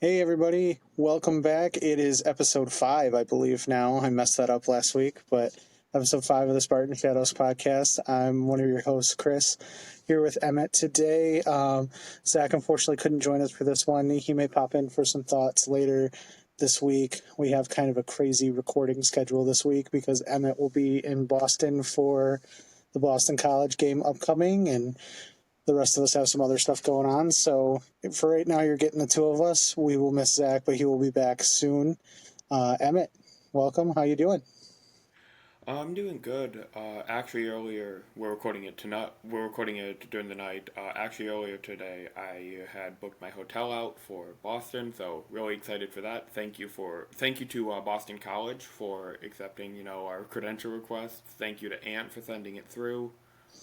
Hey everybody, welcome back. It is episode 5, I believe now. I messed that up last week, but episode 5 of the Spartan Shadows podcast. I'm one of your hosts, Chris, here with Emmett today. Zach unfortunately couldn't join us for this one. He may pop in for some thoughts later this week. We have kind of a crazy recording schedule this week because Emmett will be in Boston for the Boston College game upcoming, and the rest of us have some other stuff going on. So for right now, you're getting the two of us. We will miss Zach, but he will be back soon. Emmett, welcome. How you doing? I'm doing good. Actually, earlier we're recording it tonight. We're recording it during the night. Actually, earlier today, I had booked my hotel out for Boston, so really excited for that. Thank you to Boston College for accepting, our credential request. Thank you to Ant for sending it through.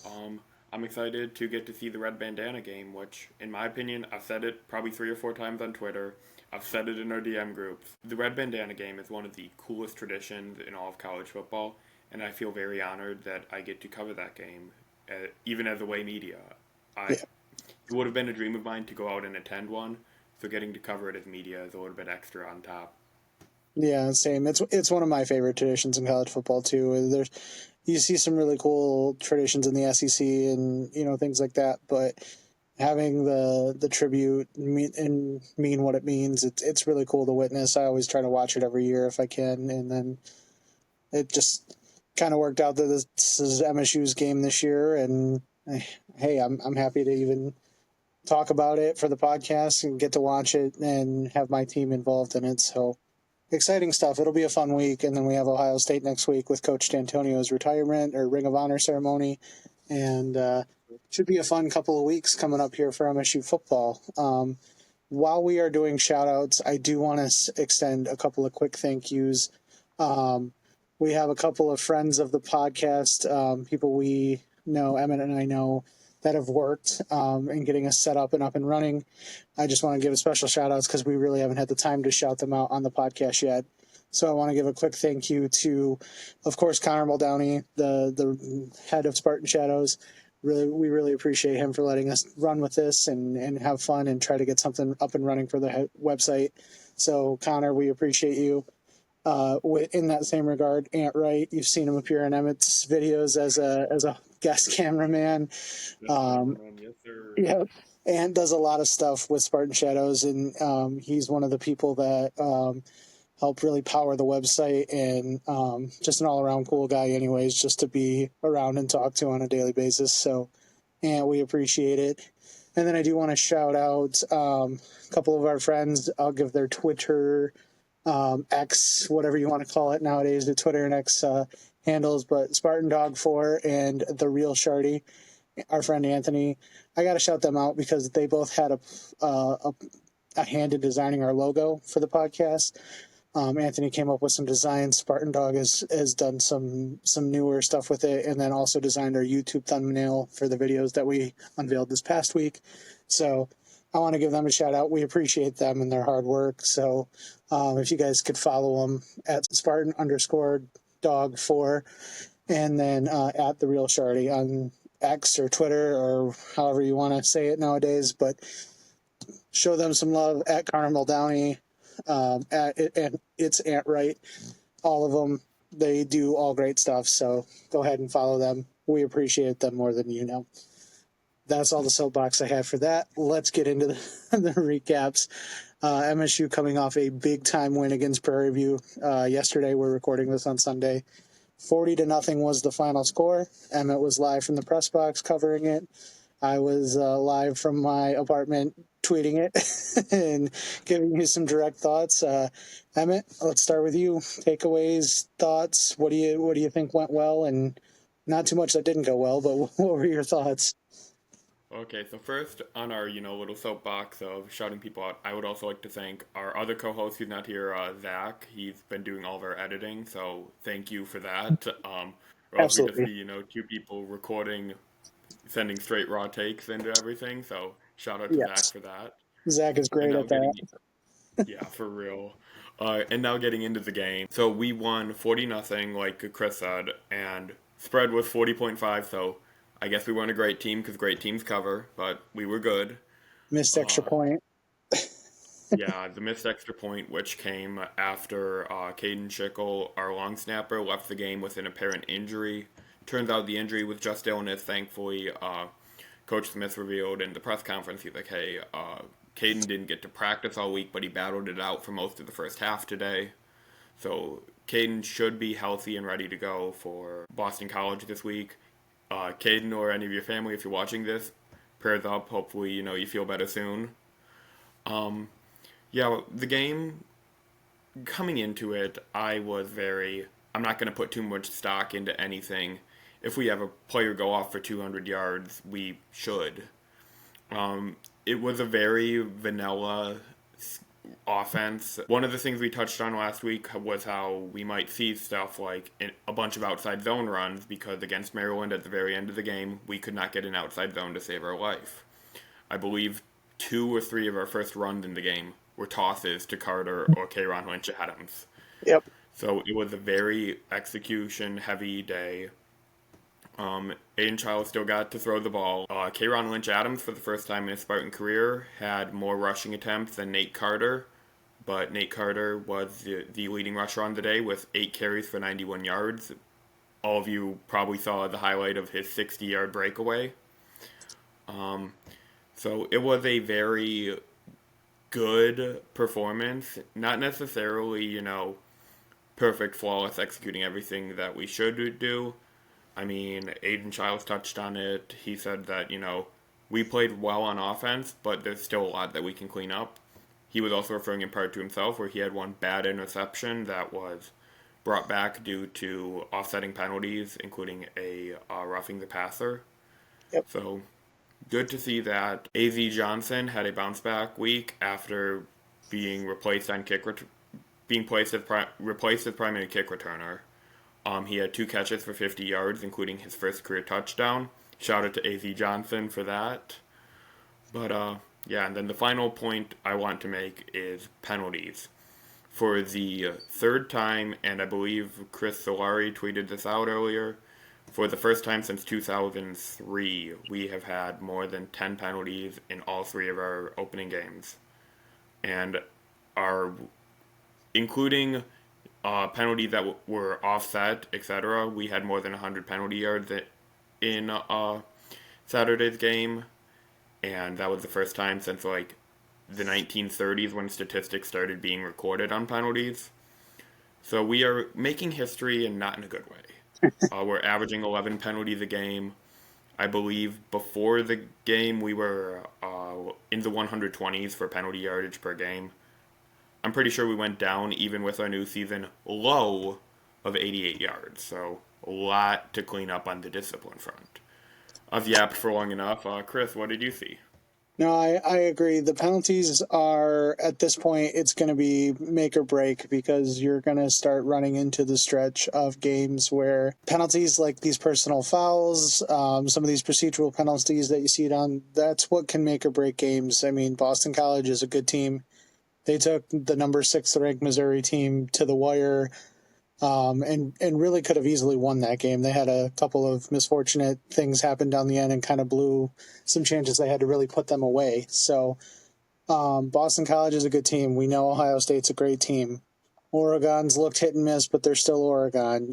Um, I'm excited to get to see the Red Bandana Game, which, in my opinion, I've said it probably 3 or 4 times on Twitter. I've said it in our DM groups. The Red Bandana Game is one of the coolest traditions in all of college football, and I feel very honored that I get to cover that game, even as away media. Yeah, It would have been a dream of mine to go out and attend one, so getting to cover it as media is a little bit extra on top. yeah, same. It's one of my favorite traditions in college football too. There's you see some really cool traditions in the SEC and things like that, but having the tribute mean what it means. It's really cool to witness. I always try to watch it every year if I can, and then it just kind of worked out that this is MSU's game this year, and hey, I'm happy to even talk about it for the podcast and get to watch it and have my team involved in it. So exciting stuff. It'll be a fun week, and then we have Ohio State next week with Coach D'Antonio's retirement or Ring of Honor ceremony, and should be a fun couple of weeks coming up here for MSU football. While we are doing shout outs, I do want to extend a couple of quick thank yous. Um, we have a couple of friends of the podcast, people we know, Emmett and I know, that have worked in getting us set up and up and running. I just want to give a special shout outs because we really haven't had the time to shout them out on the podcast yet. So I want to give a quick thank you to, of course, Connor Muldowney, the head of Spartan Shadows. We really appreciate him for letting us run with this and have fun and try to get something up and running for the website. So Connor, we appreciate you. In that same regard, Ant Wright, you've seen him appear in Emmett's videos as a guest cameraman. Yes, Um, cameraman. Yes, sir. yeah, Ant does a lot of stuff with Spartan Shadows, and he's one of the people that help really power the website, and just an all around cool guy, anyways, just to be around and talk to on a daily basis. So, and we appreciate it. And then I do want to shout out a couple of our friends. I'll give their Twitter, X, whatever you want to call it nowadays, the Twitter and X handles, but Spartan Dog 4 and The Real Shardy, our friend Anthony. I got to shout them out because they both had a hand in designing our logo for the podcast. Anthony came up with some designs. Spartan Dog has done some newer stuff with it, and then also designed our YouTube thumbnail for the videos that we unveiled this past week. So I want to give them a shout out. We appreciate them and their hard work. So if you guys could follow them at Spartan_Dog4 and then at The Real Shardy on X or Twitter or however you want to say it nowadays. But show them some love at Carmel Downey, and it's Ant Wright. All of them, they do all great stuff. So go ahead and follow them. We appreciate them more than you know. That's all the soapbox I have for that. Let's get into the recaps. MSU coming off a big time win against Prairie View yesterday. We're recording this on Sunday. 40-0 was the final score. Emmett was live from the press box covering it. I was live from my apartment tweeting it and giving you some direct thoughts. Emmett, let's start with you. Takeaways, thoughts. What do you think went well, and not too much that didn't go well, but what were your thoughts? Okay, so first on our, little soapbox of shouting people out, I would also like to thank our other co-host who's not here, Zach. He's been doing all of our editing, so thank you for that. Or else we'd just Absolutely. be, two people recording, sending straight raw takes into everything. So shout out to Zach Yes. for that. Zach is And great now at that. yeah, for real. And now getting into the game. So we won 40-0, like Chris said, and spread was 40.5. So I guess we weren't a great team because great teams cover, but we were good. Missed extra Uh, point. Yeah, the missed extra point, which came after Caden Schickel, our long snapper, left the game with an apparent injury. Turns out the injury was just illness, thankfully. Coach Smith revealed in the press conference, he's like, hey, Caden didn't get to practice all week, but he battled it out for most of the first half today. So Caden should be healthy and ready to go for Boston College this week. Caden or any of your family, if you're watching this, prayers up. Hopefully, you feel better soon. Um, yeah, the game coming into it, I'm not going to put too much stock into anything. If we have a player go off for 200 yards, we should. It was a very vanilla offense. One of the things we touched on last week was how we might see stuff like a bunch of outside zone runs because against Maryland at the very end of the game, we could not get an outside zone to save our life. I believe 2 or 3 of our first runs in the game were tosses to Carter or Kayron Lynch Adams. Yep. So it was a very execution heavy day. Aiden Child still got to throw the ball. Kayron Lynch Adams, for the first time in his Spartan career, had more rushing attempts than Nate Carter, but Nate Carter was the leading rusher on the day with 8 carries for 91 yards. All of you probably saw the highlight of his 60-yard breakaway. So it was a very good performance. Not necessarily, perfect, flawless, executing everything that we should do. I mean, Aiden Childs touched on it. He said that, we played well on offense, but there's still a lot that we can clean up. He was also referring in part to himself, where he had one bad interception that was brought back due to offsetting penalties, including a roughing the passer. Yep. So good to see that. AZ Johnson had a bounce back week after being replaced on replaced as primary kick returner. He had 2 catches for 50 yards, including his first career touchdown. Shout out to AZ Johnson for that. But yeah, and then the final point I want to make is penalties. For the third time, and I believe Chris Solari tweeted this out earlier, for the first time since 2003, we have had more than 10 penalties in all 3 of our opening games. And our, including penalties that were offset, etc., we had more than 100 penalty yards in Saturday's game. And that was the first time since, the 1930s when statistics started being recorded on penalties. So we are making history and not in a good way. We're averaging 11 penalties a game. I believe before the game we were in the 120s for penalty yardage per game. I'm pretty sure we went down even with our new season low of 88 yards. So a lot to clean up on the discipline front. I've yapped for long enough. Chris, what did you see? No, I agree. The penalties are, at this point, it's going to be make or break because you're going to start running into the stretch of games where penalties like these personal fouls, some of these procedural penalties that you see it on, that's what can make or break games. I mean, Boston College is a good team. They took the number 6 ranked Missouri team to the wire. And really could have easily won that game. They had a couple of misfortunate things happen down the end and kind of blew some chances they had to really put them away. So Boston College is a good team. We know Ohio State's a great team. Oregon's looked hit and miss, but they're still Oregon.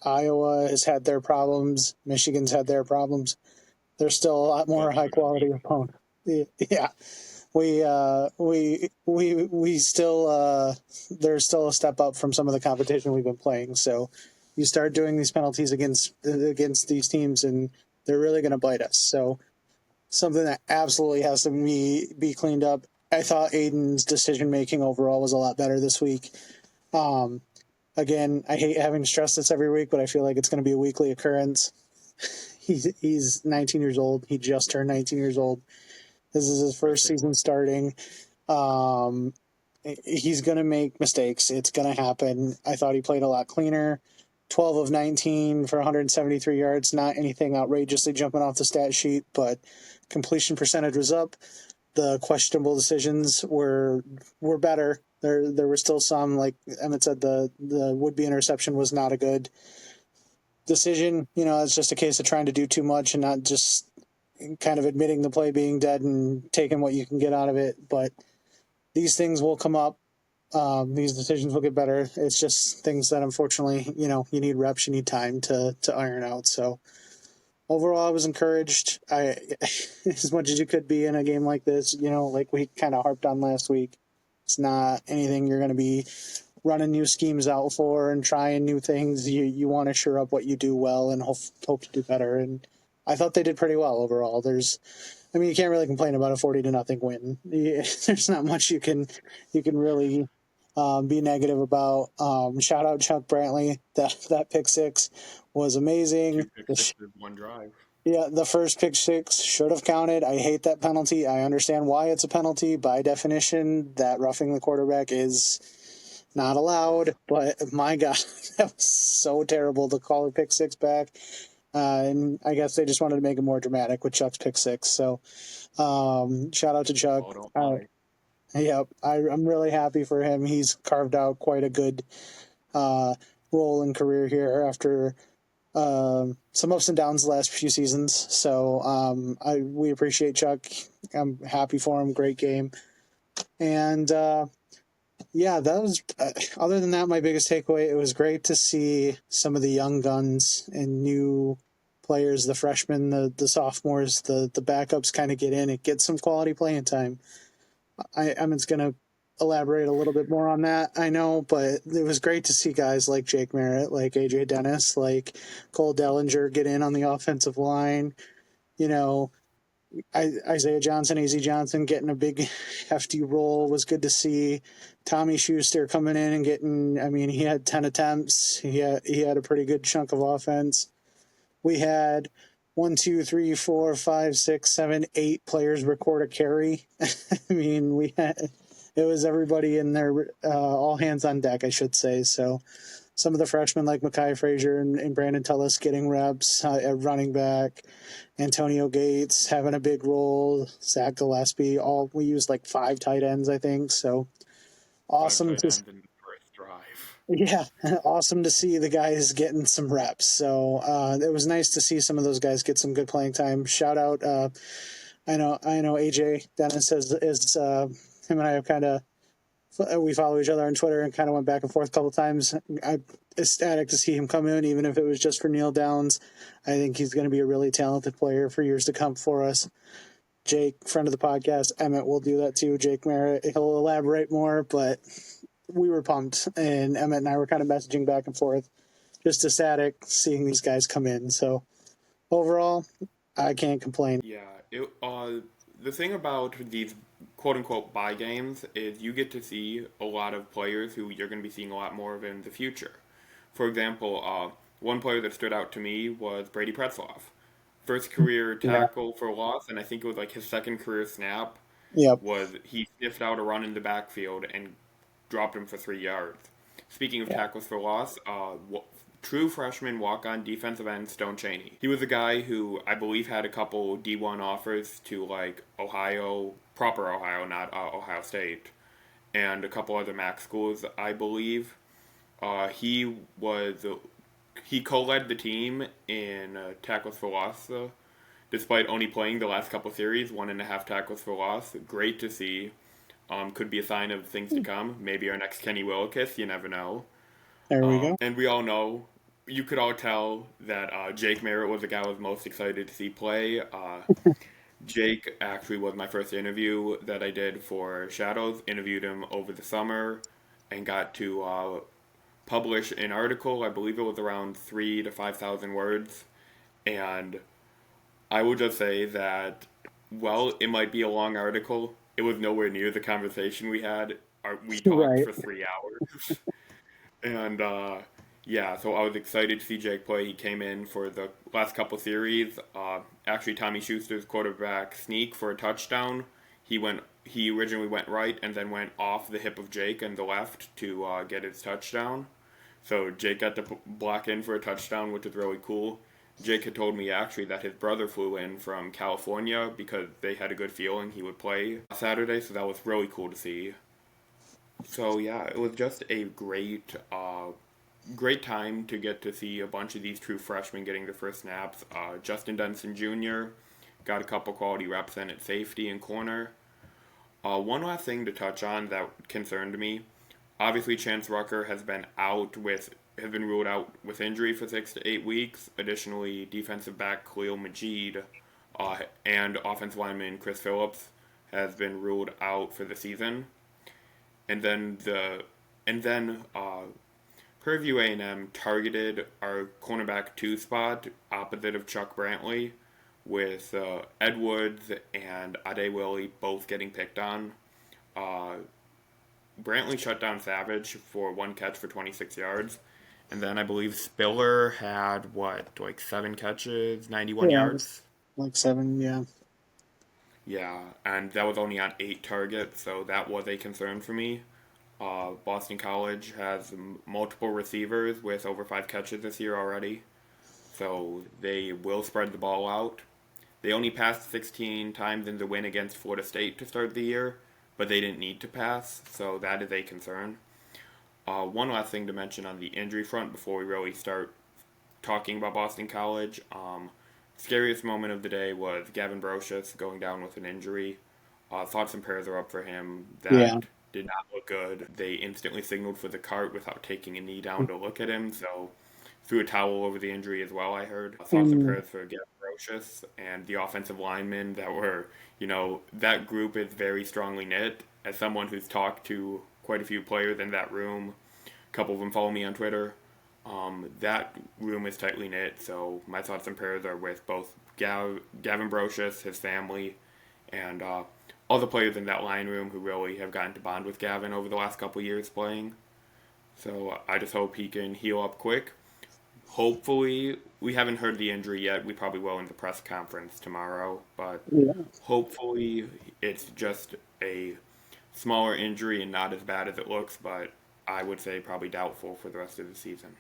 Iowa has had their problems. Michigan's had their problems. They're still a lot more high quality opponent. Yeah. We still there's still a step up from some of the competition we've been playing. So you start doing these penalties against these teams, and they're really going to bite us. So something that absolutely has to be cleaned up. I thought Aiden's decision making overall was a lot better this week. Again, I hate having to stress this every week, but I feel like it's going to be a weekly occurrence. He's 19 years old. He just turned 19 years old. This is his first season starting. He's going to make mistakes. It's going to happen. I thought he played a lot cleaner. 12 of 19 for 173 yards. Not anything outrageously jumping off the stat sheet, but completion percentage was up. The questionable decisions were better. There were still some, like Emmett said, the would-be interception was not a good decision. It's just a case of trying to do too much and not just kind of admitting the play being dead and taking what you can get out of it. But these things will come up. These decisions will get better. It's just things that unfortunately, you need reps, you need time to iron out. So overall, I was encouraged. As much as you could be in a game like this, like we kind of harped on last week, it's not anything you're going to be running new schemes out for and trying new things. You want to shore up what you do well and hope to do better. And I thought they did pretty well overall. You can't really complain about a 40-0 win. There's not much you can really be negative about. Shout out Chuck Brantley. That pick six was amazing. Two pick sixes, one drive. Yeah, the first pick six should have counted. I hate that penalty. I understand why it's a penalty. By definition, that roughing the quarterback is not allowed. But my God, that was so terrible to call a pick six back. And I guess they just wanted to make it more dramatic with Chuck's pick six. So shout out to Chuck. Oh, don't lie. Yep, I'm really happy for him. He's carved out quite a good role and career here after some ups and downs the last few seasons. So we appreciate Chuck. I'm happy for him. Great game. And yeah, that was other than that, my biggest takeaway. It was great to see some of the young guns and new players, the freshmen, the sophomores, the backups kind of get in and get some quality playing time. Emmett's going to elaborate a little bit more on that, I know, but it was great to see guys like Jake Merritt, like AJ Dennis, like Cole Dellinger get in on the offensive line. Isaiah Johnson, AZ Johnson getting a big hefty role was good to see. Tommy Schuster coming in and he had 10 attempts. He had a pretty good chunk of offense. We had 1, 2, 3, 4, 5, 6, 7, 8 players record a carry. It was everybody in there, all hands on deck, I should say. So some of the freshmen like Mekhi Frazier and Brandon Tullis getting reps at running back, Antonio Gates having a big role, Zach Gillespie. We used like 5 tight ends, I think. So awesome to In the first drive. yeah, awesome to see the guys getting some reps. So it was nice to see some of those guys get some good playing time. Shout out, I know AJ Dennis is him and I have we follow each other on Twitter and kind of went back and forth a couple times. I'm ecstatic to see him come in, even if it was just for Neil Downs. I think he's going to be a really talented player for years to come for us. Jake, friend of the podcast, Emmett will do that too. Jake Merritt, he'll elaborate more, but we were pumped, and Emmett and I were kind of messaging back and forth, just ecstatic seeing these guys come in. So overall, I can't complain. Yeah, the thing about these quote-unquote buy games is you get to see a lot of players who you're going to be seeing a lot more of in the future. For example, one player that stood out to me was Brady Pretzloff. First career tackle for loss, and I think it was like his second career snap, Yep. was he sniffed out a run in the backfield and dropped him for 3 yards. Speaking of tackles for loss, true freshman walk-on defensive end Stone Chaney. He was a guy who I believe had a couple D1 offers to like Ohio, proper Ohio, not Ohio State, and a couple other MAC schools, I believe. He co-led the team in tackles for loss, despite only playing the last couple series, 1.5 tackles for loss. Great to see. Could be a sign of things to come. Maybe our next Kenny Willekes, you never know. There we go. And we all know, you could all tell that Jake Merritt was the guy I was most excited to see play. Jake actually was my first interview that I did for Shadows. Interviewed him over the summer and got to publish an article. I believe it was around 3,000 to 5,000 words. And I will just say that, well, it might be a long article. It was nowhere near the conversation we had. We talked for 3 hours. And yeah, so I was excited to see Jake play. He came in for the last couple series. Actually, Tommy Schuster's quarterback sneak for a touchdown. He originally went right and then went off the hip of Jake and the left to get his touchdown. So Jake got to block in for a touchdown, which is really cool. Jake had told me actually that his brother flew in from California because they had a good feeling he would play Saturday, so that was really cool to see. So yeah, it was just a great time to get to see a bunch of these true freshmen getting their first snaps. Justin Denson Jr. got a couple quality reps in at safety and corner. One last thing to touch on that concerned me. Obviously, Chance Rucker has been ruled out with injury for 6 to 8 weeks. Additionally, defensive back Khalil Majid and offensive lineman Chris Phillips has been ruled out for the season. And then Prairie View A&M targeted our cornerback 2 spot opposite of Chuck Brantley, with Ed Woods and Ade Willie both getting picked on. Uh, Brantley shut down Savage for one catch for 26 yards. And then I believe Spiller had, like 7 catches, 91 Yeah, yards? like 7. Yeah, Yeah, and that was only on 8 targets, so that was a concern for me. Boston College has multiple receivers with over 5 catches this year already, so they will spread the ball out. They only passed 16 times in the win against Florida State to start the year, but they didn't need to pass, so that is a concern. One last thing to mention on the injury front before we really start talking about Boston College. Scariest moment of the day was Gavin Brocious going down with an injury. Thoughts and prayers are up for him. yeah. That did not look good. They instantly signaled for the cart without taking a knee down to look at him, so threw a towel over the injury as well, I heard. Thoughts and And prayers for Gavin Brocious and the offensive linemen that were, that group is very strongly knit. As someone who's talked to quite a few players in that room, a couple of them follow me on Twitter. That room is tightly knit, so my thoughts and prayers are with both Gavin Brocious, his family, and all the players in that line room who really have gotten to bond with Gavin over the last couple years playing. So I just hope he can heal up quick. Hopefully, we haven't heard the injury yet. We probably will in the press conference tomorrow, but yeah, hopefully it's just a smaller injury and not as bad as it looks, but I would say probably doubtful for the rest of the season.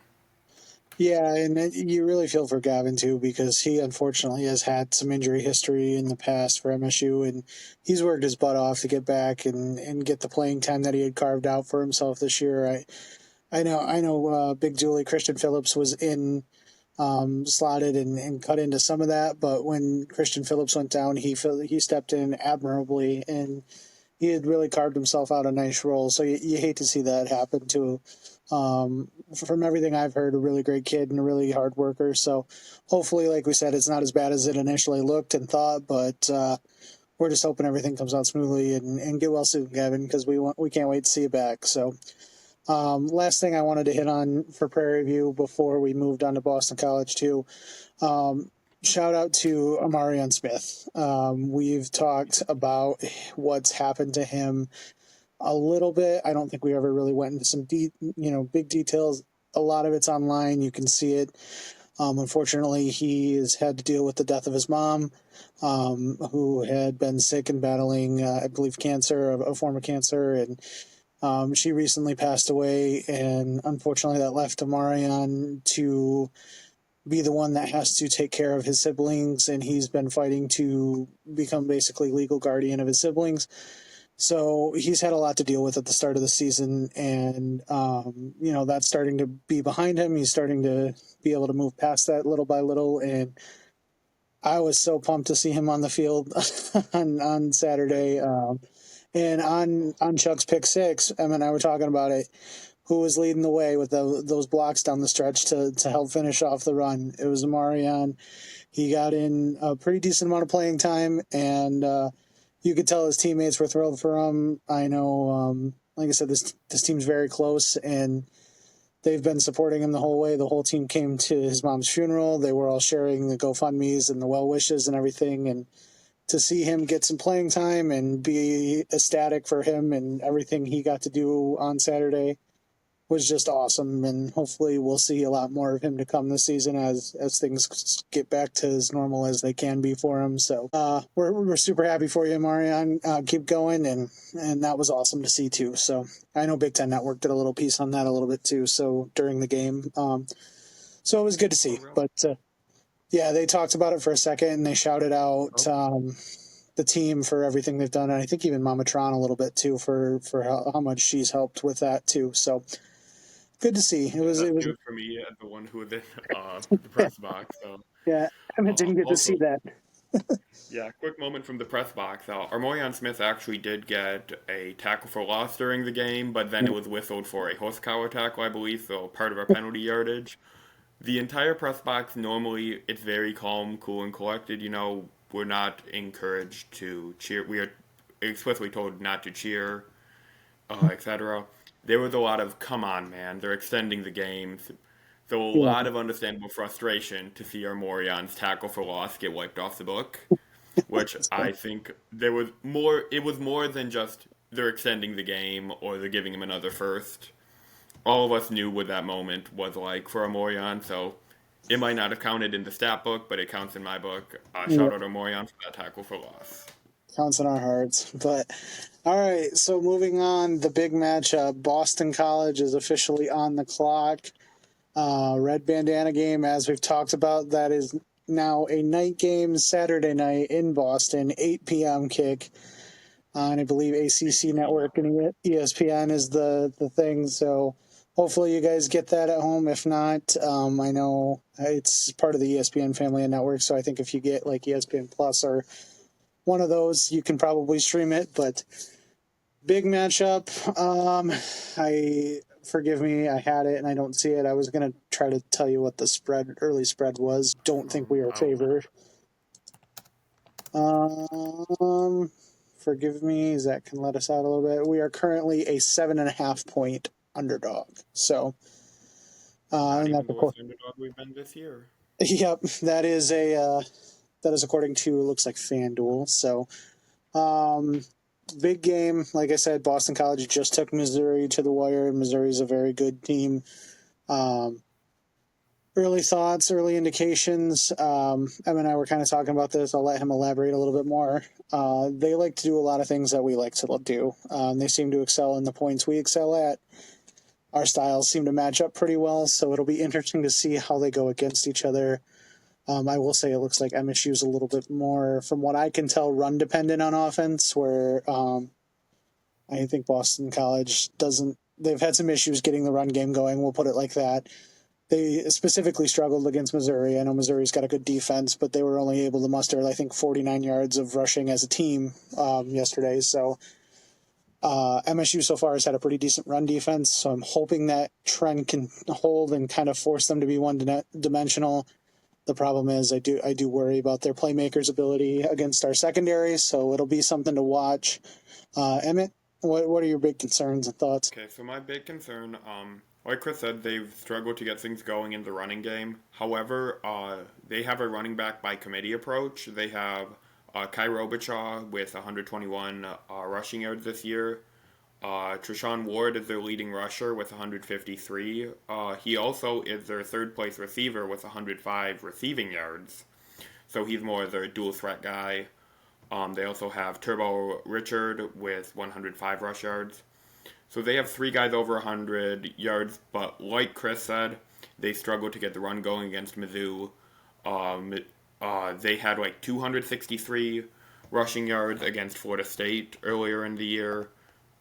yeah, and you really feel for Gavin too because he unfortunately has had some injury history in the past for MSU, and he's worked his butt off to get back and get the playing time that he had carved out for himself this year. I know. Big Julie Christian Phillips was in slotted and cut into some of that, but when Christian Phillips went down, he stepped in admirably and he had really carved himself out a nice role. So you hate to see that happen to, from everything I've heard, a really great kid and a really hard worker. So hopefully, like we said, it's not as bad as it initially looked and thought, but we're just hoping everything comes out smoothly and get well soon, Kevin, because we can't wait to see you back. So. Last thing I wanted to hit on for Prairie View before we moved on to Boston College too. Um, Shout out to Amarion Smith. We've talked about what's happened to him a little bit. I don't think we ever really went into some big details. A lot of it's online. You can see it. Unfortunately, he has had to deal with the death of his mom, who had been sick and battling, I believe, cancer, a form of cancer, and she recently passed away, and unfortunately, that left Amarion to be the one that has to take care of his siblings, and he's been fighting to become basically legal guardian of his siblings. So he's had a lot to deal with at the start of the season, and that's starting to be behind him. He's starting to be able to move past that little by little, and I was so pumped to see him on the field on Saturday. And on Chuck's pick six, Emma and I were talking about it. Who was leading the way with those blocks down the stretch to help finish off the run? It was Amarion. He got in a pretty decent amount of playing time, and you could tell his teammates were thrilled for him. I know, like I said, this team's very close, and they've been supporting him the whole way. The whole team came to his mom's funeral. They were all sharing the GoFundMe's and the well wishes and everything, and to see him get some playing time and be ecstatic for him and everything he got to do on Saturday was just awesome. And hopefully we'll see a lot more of him to come this season as things get back to as normal as they can be for him. So we're super happy for you, Marion. Keep going, and that was awesome to see too. So I know Big Ten Network did a little piece on that a little bit too. So during the game, so it was good to see. But yeah, they talked about it for a second, and they shouted out the team for everything they've done, and I think even Mama Tron a little bit too for how much she's helped with that too. So good to see. It was Good for me as the one who was in the press box. So yeah, Emmett didn't get to also see that. Yeah, quick moment from the press box. Armorion Smith actually did get a tackle for loss during the game, but then it was whistled for a horsepower tackle, I believe, so part of our penalty yardage. The entire press box, normally, it's very calm, cool, and collected. We're not encouraged to cheer. We are explicitly told not to cheer, etc. There was a lot of, come on, man, they're extending the game. So a Yeah, lot of understandable frustration to see Armorion's tackle for loss get wiped off the book, which I think there was more. It was more than just they're extending the game or they're giving him another first. All of us knew what that moment was like for Amorion, so it might not have counted in the stat book, but it counts in my book. yeah, Shout out Amorion for that tackle for loss. counts in our hearts. But all right, so moving on, the big matchup: Boston College is officially on the clock. Red Bandana Game, as we've talked about, that is now a night game, Saturday night in Boston, 8 p.m. kick on, I believe, ACC ABC Network Network. and ESPN is the thing. So hopefully you guys get that at home. If not, I know it's part of the ESPN family of networks, so I think if you get like ESPN Plus or one of those, you can probably stream it. But big matchup. I forgive me, I had it and I don't see it. I was gonna try to tell you what the early spread was. Don't think we are Oh, favored. Um, Forgive me, Zach can let us out a little bit. We are currently a 7.5 point underdog. So, not and even that's the of course, worst underdog we've been this year. yep, that is according to, it looks like FanDuel. So, um, big game. Like I said, Boston College just took Missouri to the wire. Missouri's a very good team. Um, Early thoughts, early indications. Em and I were kind of talking about this. I'll let him elaborate a little bit more. They like to do a lot of things that we like to do. They seem to excel in the points we excel at. Our styles seem to match up pretty well, so it'll be interesting to see how they go against each other. I will say it looks like MSU's a little bit more, from what I can tell, run dependent on offense, where I think Boston College doesn't. They've had some issues getting the run game going. We'll put it like that. They specifically struggled against Missouri. I know Missouri's got a good defense, but they were only able to muster, I think, 49 yards of rushing as a team yesterday. So MSU so far has had a pretty decent run defense. So I'm hoping that trend can hold and kind of force them to be one-dimensional. The problem is I do worry about their playmakers' ability against our secondary. So it'll be something to watch. Emmett, what are your big concerns and thoughts? Okay, so my big concern, like Chris said, they've struggled to get things going in the running game. However, they have a running back by committee approach. They have Kai Robichaud with 121 rushing yards this year. Treshawn Ward is their leading rusher with 153. He also is their third place receiver with 105 receiving yards. So he's more their dual threat guy. They also have Turbo Richard with 105 rush yards. So they have three guys over 100 yards, but like Chris said, they struggled to get the run going against Mizzou. They had like 263 rushing yards against Florida State earlier in the year,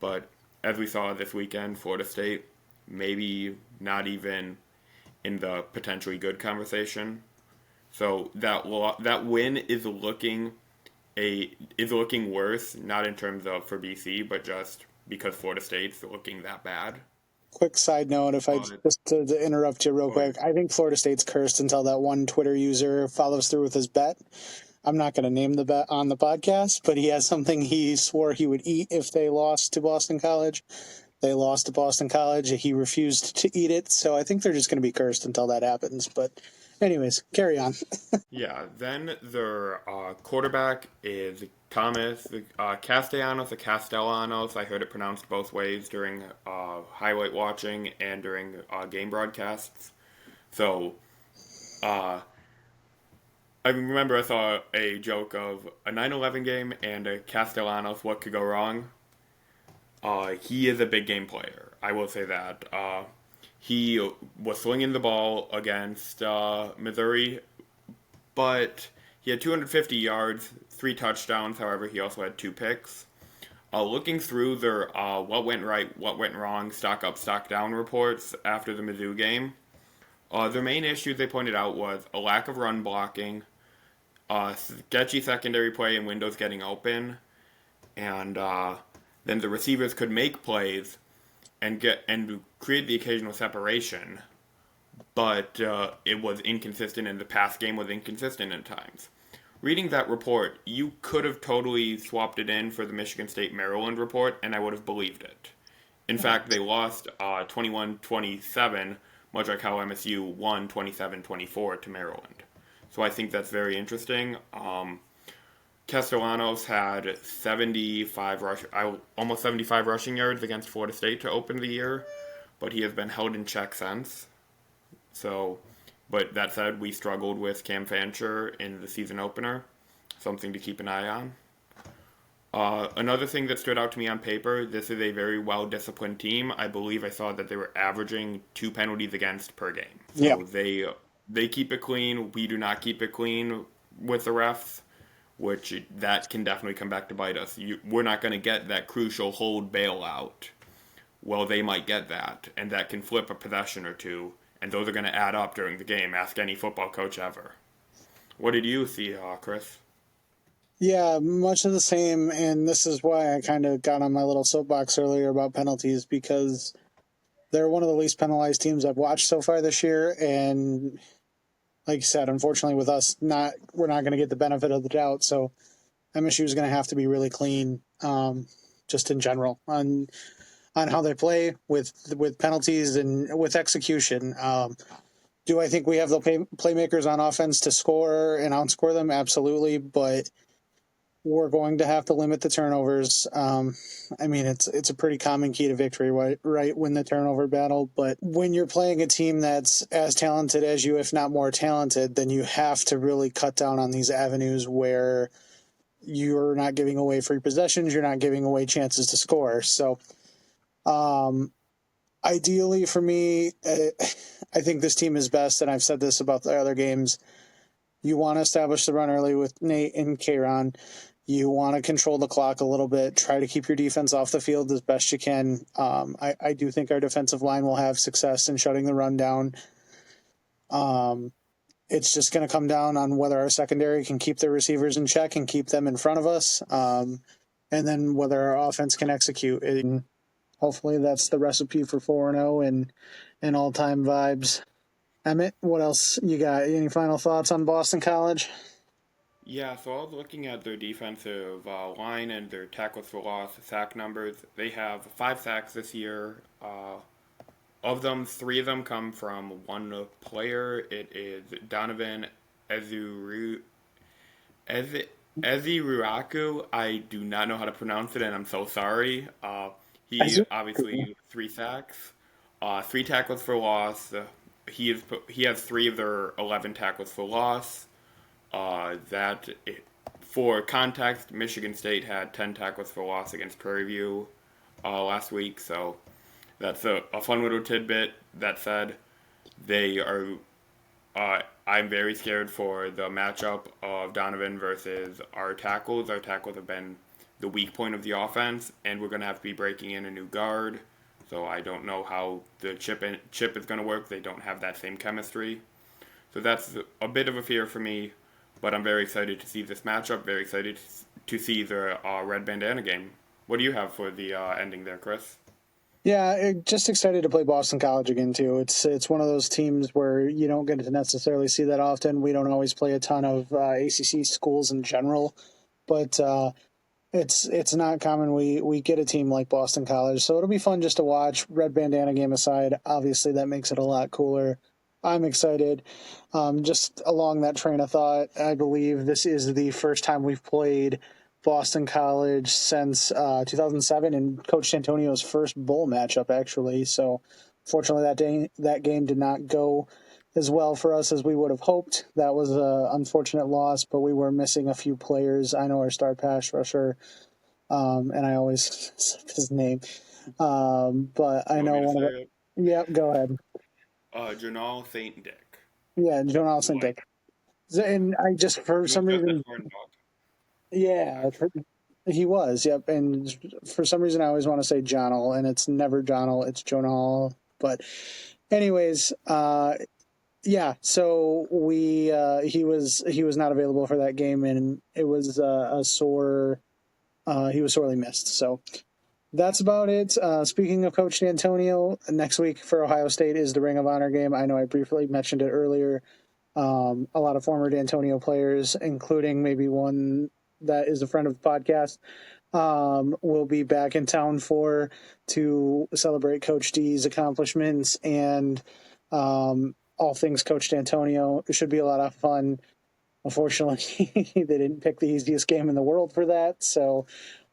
but as we saw this weekend, Florida State maybe not even in the potentially good conversation. So that win is looking worse, not in terms of for BC, but just because Florida State's looking that bad. Quick side note, if I But just to interrupt you real oh yeah, quick, I think Florida State's cursed until that one Twitter user follows through with his bet. I'm not going to name the bet on the podcast, but he has something he swore he would eat if they lost to Boston College. They lost to Boston College. He refused to eat it, so I think they're just going to be cursed until that happens. But, anyways, carry on. yeah. Then their quarterback is Thomas Castellanos or Castellanos. I heard it pronounced both ways during highlight watching and during game broadcasts. So uh, I remember I saw a joke of a 9/11 game and a Castellanos. What could go wrong? He is a big game player. I will say that. He was slinging the ball against Missouri, but he had 250 yards, three touchdowns. However, he also had two picks. Looking through their what went right, what went wrong, stock up, stock down reports after the Mizzou game, their main issue they pointed out was a lack of run blocking, sketchy secondary play and windows getting open, and then the receivers could make plays and create the occasional separation, but it was inconsistent, and the pass game was inconsistent at times. Reading that report, you could have totally swapped it in for the Michigan State Maryland report, and I would have believed it. In fact, they lost 21-27, much like how MSU won 27-24 to Maryland. So I think that's very interesting. Castellanos had almost 75 rushing yards against Florida State to open the year, but he has been held in check since. So, but that said, we struggled with Cam Fancher in the season opener, something to keep an eye on. Another thing that stood out to me on paper, this is a very well-disciplined team. I believe I saw that they were averaging 2 penalties against per game. So Yeah. they keep it clean. We do not keep it clean with the refs, which that can definitely come back to bite us. We're not going to get that crucial hold bailout. Well, they might get that, and that can flip a possession or two, and those are going to add up during the game. Ask any football coach ever. What did you see, Chris? Yeah, much of the same, and this is why I kind of got on my little soapbox earlier about penalties, because they're one of the least penalized teams I've watched so far this year, and like you said, unfortunately with us, we're not going to get the benefit of the doubt, so MSU is going to have to be really clean, just in general, on how they play with penalties and with execution. Do I think we have the playmakers on offense to score and outscore them? Absolutely, but we're going to have to limit the turnovers. I mean, it's a pretty common key to victory, right? Win the turnover battle. But when you're playing a team that's as talented as you, if not more talented, then you have to really cut down on these avenues where you're not giving away free possessions, you're not giving away chances to score. So, ideally for me, I think this team is best, and I've said this about the other games. You want to establish the run early with Nate and Kayron. You want to control the clock a little bit. Try to keep your defense off the field as best you can. I do think our defensive line will have success in shutting the run down. It's just going to come down on whether our secondary can keep their receivers in check and keep them in front of us, and then whether our offense can execute. And hopefully that's the recipe for 4-0 and all-time vibes. Emmett, what else you got? Any final thoughts on Boston College? Yeah, so I was looking at their defensive line and their tackles for loss sack numbers. They have 5 sacks this year. Of them, 3 of them come from one player. It is Donovan Eziruaku. I do not know how to pronounce it, and I'm so sorry. He obviously 3 sacks, 3 tackles for loss. He has 3 of their 11 tackles for loss. For context, Michigan State had 10 tackles for loss against Prairie View last week, so that's a fun little tidbit. That said, they are. I'm very scared for the matchup of Donovan versus our tackles. Our tackles have been the weak point of the offense, and we're going to have to be breaking in a new guard. So I don't know how the chip is going to work. They don't have that same chemistry. So that's a bit of a fear for me, but I'm very excited to see this matchup. Very excited to see the Red Bandana Game. What do you have for the ending there, Chris? Yeah, just excited to play Boston College again too. It's one of those teams where you don't get to necessarily see that often. We don't always play a ton of ACC schools in general, but it's not common we get a team like Boston College. So it'll be fun just to watch. Red Bandana Game aside, obviously that makes it a lot cooler. I'm excited. Just along that train of thought, I believe this is the first time we've played Boston College since 2007 and Coach Santonio's first bowl matchup, actually. So, fortunately, that game did not go as well for us as we would have hoped. That was an unfortunate loss, but we were missing a few players. I know our star pass rusher, and I always slip his name, but I You want know me to one of say it. it? Yep, go ahead. Janal Saint Dick. Yeah, Joan Like, Dick. And I just, for he was some just a reason, corn dog, yeah, actually. he was, yep. And for some reason, I always want to say Johnal, and it's never Johnal, it's Jonal. But, anyways, Yeah, so he was not available for that game, and it was a sore. He was sorely missed. So that's about it. Speaking of Coach D'Antonio, next week for Ohio State is the Ring of Honor game. I know I briefly mentioned it earlier. A lot of former D'Antonio players, including maybe one that is a friend of the podcast, will be back in town to celebrate Coach D's accomplishments and all things Coach D'Antonio. It should be a lot of fun. Unfortunately, they didn't pick the easiest game in the world for that, so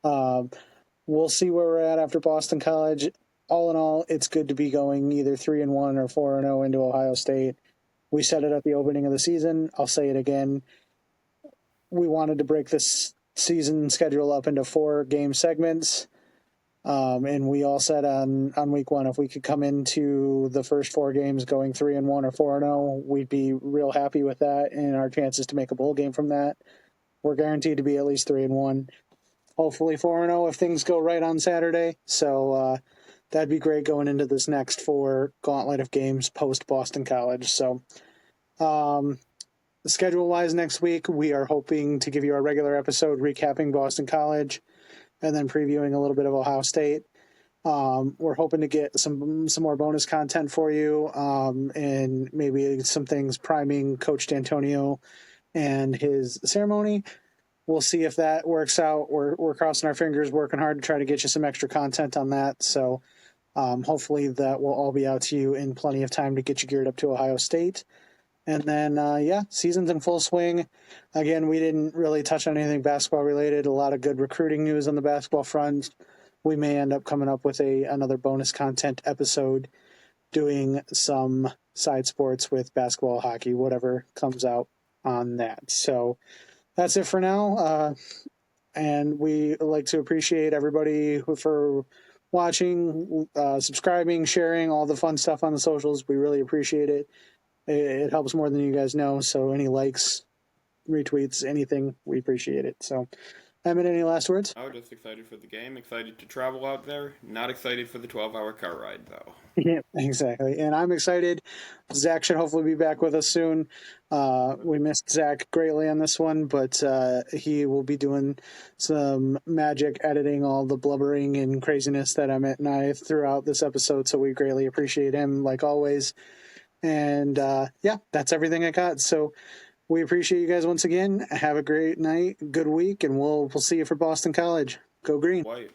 we'll see where we're at after Boston College. All in all, it's good to be going either 3-1 or 4-0 into Ohio State. We said it at the opening of the season. I'll say it again. We wanted to break this season schedule up into 4-game segments. And we all said on week 1, if we could come into the first 4 games going 3-1 or 4-0, we'd be real happy with that and our chances to make a bowl game from that. We're guaranteed to be at least 3-1. Hopefully 4-0 if things go right on Saturday. So that'd be great going into this next 4 gauntlet of games post Boston College. So schedule-wise next week, we are hoping to give you our regular episode recapping Boston College and then previewing a little bit of Ohio State. We're hoping to get some more bonus content for you and maybe some things priming Coach D'Antonio and his ceremony. We'll see if that works out. We're crossing our fingers, working hard to try to get you some extra content on that. So hopefully that will all be out to you in plenty of time to get you geared up to Ohio State. And then, season's in full swing. Again, we didn't really touch on anything basketball related. A lot of good recruiting news on the basketball front. We may end up coming up with another bonus content episode doing some side sports with basketball, hockey, whatever comes out on that. So that's it for now. And we like to appreciate everybody for watching, subscribing, sharing, all the fun stuff on the socials. We really appreciate it. It helps more than you guys know. So any likes, retweets, anything, we appreciate it. So, Emmett, any last words? I was just excited for the game, excited to travel out there. Not excited for the 12-hour car ride, though. Yeah, exactly. And I'm excited. Zach should hopefully be back with us soon. We missed Zach greatly on this one, but he will be doing some magic editing all the blubbering and craziness that Emmett and I throughout this episode. So we greatly appreciate him, like always. And that's everything I got. So we appreciate you guys once again. Have a great night, good week, and we'll see you for Boston College. Go Green. White.